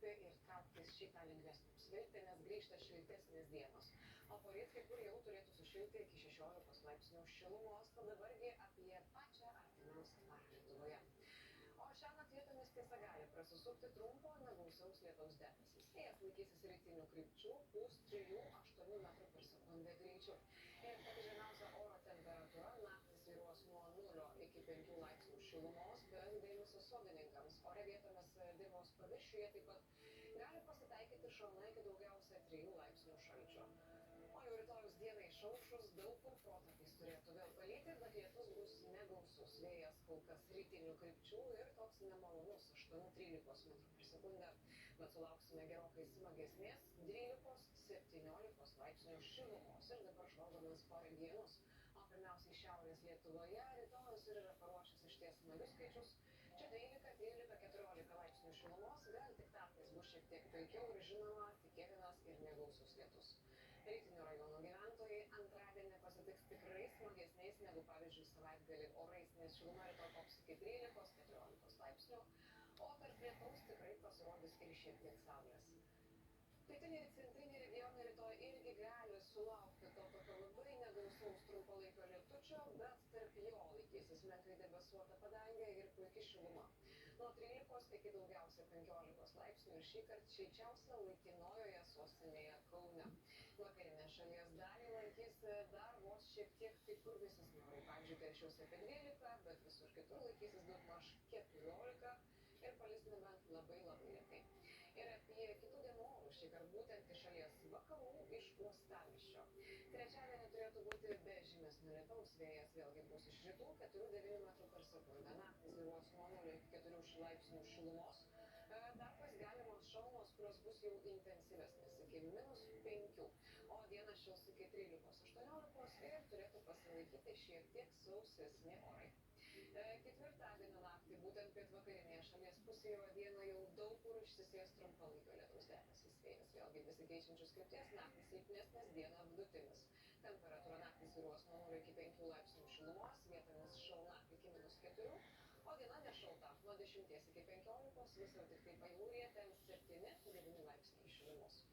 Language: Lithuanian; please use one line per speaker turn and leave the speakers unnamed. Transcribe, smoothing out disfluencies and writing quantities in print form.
pakelti ir trauktis šį tą lengvesnį apsvilti, nes grįžta šiltesnės dienos. O poryt kai kur jau turėtų sušilti iki 16 laipsnių šilumos, o dabargi apie pačią artimiausią parą Lietuvoje. O šiąnakt vietomis tiesa gali prasisukti trumpo negausaus lietaus debesys. Vėjas laikysis rytinių krypčių, pūs 3–8 metrų per sekundę greičiu. Ir pati žemiausia oro temperatūra naktį svyruos nuo 0 iki 5 laipsnių šilumos, bet dėmesio sodininkams. Ore vietomis dirvos paviršiuje taip pat gali pasitaikyti šalna iki daugiausia 3 laipsnių šalčio. O jau rytojus dienai išaušus daug kur protarpiais turėtų vėl palyti, bet lietus bus negausus. Vėjas kol kas rytinių krypčių ir toks nemalonus 8–13 metrų per sekundę. Bet sulauksime gerokai smagesnės 12–17 laipsnių šilumos. Ir dabar žvalgomės po regionus. O pirmiausiai šiaurės Lietuvoje rytojus ir yra paruošęs išties smagius skaičius. Čia 12–14 laipsnių šilumos, gal tik tarpais bus šiek tiek taikiau ir žinoma tikėtinas ir negausus lietus. Rytinių rajonų gyventojai antradienį pasitiks tikrai smagesniais negu pavyzdžiui savaitgalį orais, nes šiluma rytoj kops iki 13–14 laipsnių, o tarp lietaus tikrai pasirodys ir šiek tiek saulės. Pietiniai ir centriniai regionai rytoj irgi gali sulaukti to tokio labai negausaus trumpalaikio lietučio, bet tarp jo laikysis menkai debesuota padangė ir puiki šiluma. Nuo 13 iki daugiausia 15 laipsnių ir šįkart šilčiausia laikinojoje sostinėje Kaune. Vakarinę šalies dalį lankys dar vos šiek tiek kai kur vėsesni orai. Pavyzdžiui, telšiuose apie 12, bet visur kitur laikysis daugmaž 14 ir palis nebent labai retai. Ir apie kitų dienų orus šįkart būtent iš šalies vakarų iš uostamiesčio. Trečiadienį turėtų būti be žymesnio lietaus, vėjas vėlgi bus iš rytų 4–9 metrų per sekundę. Naktį svyruos nuo 0 iki 4 laipsnių šilumos. Dar galimos šalnos, kurios bus jau intensyvesnės iki -5, o dieną šils iki 13–18 ir turėtų pasilaikyti šiek tiek sausesni orai. Ketvirtadienio naktį būtent pietvakarinėje šalies pusėje, o dieną jau daug kur išsisės trumpalaikio lietaus debesys. Vėjas vėlgi besikeičiančios krypties, naktį silpnesnės, dieną vidutinis. Temperatūra naktį svyruos nuo 0 iki 5 laipsnių šilumos, vietomis šalna iki -4, o diena nešalta nuo 10 iki 15, visur tik tai pajūryje ten 7–9 laipsniai šilumos.